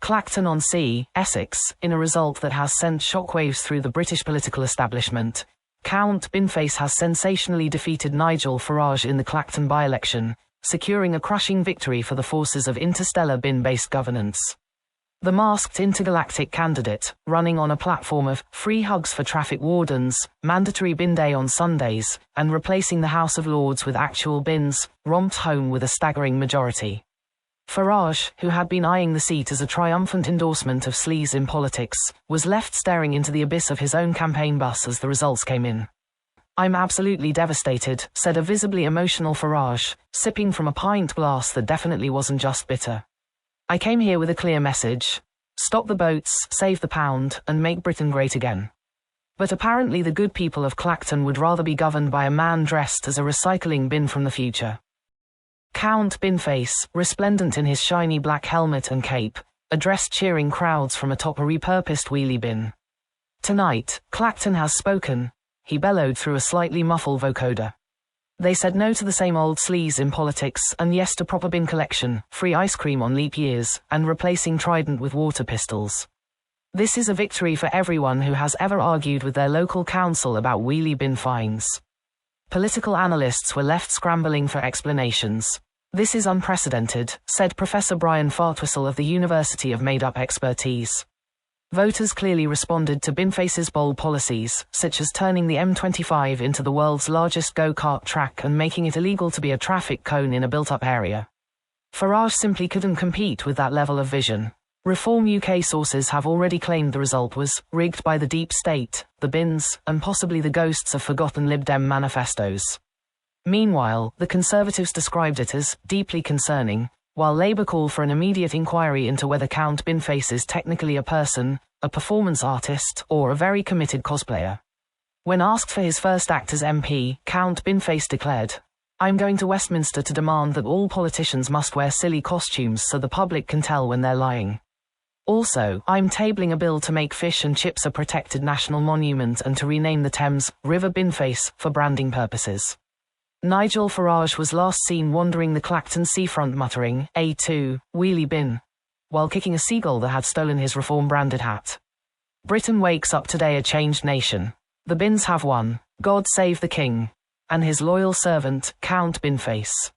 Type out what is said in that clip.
Clacton-on-Sea, Essex, in a result that has sent shockwaves through the British political establishment. Count Binface has sensationally defeated Nigel Farage in the Clacton by-election, securing a crushing victory for the forces of interstellar bin-based governance. The masked intergalactic candidate, running on a platform of free hugs for traffic wardens, mandatory bin day on Sundays, and replacing the House of Lords with actual bins, romped home with a staggering majority. Farage, who had been eyeing the seat as a triumphant endorsement of sleaze in politics, was left staring into the abyss of his own campaign bus as the results came in. "I'm absolutely devastated," said a visibly emotional Farage, sipping from a pint glass that definitely wasn't just bitter. "I came here with a clear message. Stop the boats, save the pound, and make Britain great again." But apparently the good people of Clacton would rather be governed by a man dressed as a recycling bin from the future. Count Binface, resplendent in his shiny black helmet and cape, addressed cheering crowds from atop a repurposed wheelie bin. "Tonight, Clacton has spoken," he bellowed through a slightly muffled vocoder. "They said no to the same old sleaze in politics and yes to proper bin collection, free ice cream on leap years, and replacing Trident with water pistols. This is a victory for everyone who has ever argued with their local council about wheelie bin fines." Political analysts were left scrambling for explanations. "This is unprecedented," said Professor Brian Fartwistle of the University of Made-Up Expertise. Voters clearly responded to Binface's bold policies, such as turning the M25 into the world's largest go-kart track and making it illegal to be a traffic cone in a built-up area. Farage simply couldn't compete with that level of vision. Reform UK sources have already claimed the result was rigged by the deep state, the bins, and possibly the ghosts of forgotten Lib Dem manifestos. Meanwhile, the Conservatives described it as deeply concerning, while Labour called for an immediate inquiry into whether Count Binface is technically a person, a performance artist, or a very committed cosplayer. When asked for his first act as MP, Count Binface declared, "I'm going to Westminster to demand that all politicians must wear silly costumes so the public can tell when they're lying. Also, I'm tabling a bill to make fish and chips a protected national monument and to rename the Thames River Binface for branding purposes." Nigel Farage was last seen wandering the Clacton seafront muttering, "A2, wheelie bin," while kicking a seagull that had stolen his Reform-branded hat. Britain wakes up today a changed nation. The bins have won. God save the King. And his loyal servant, Count Binface.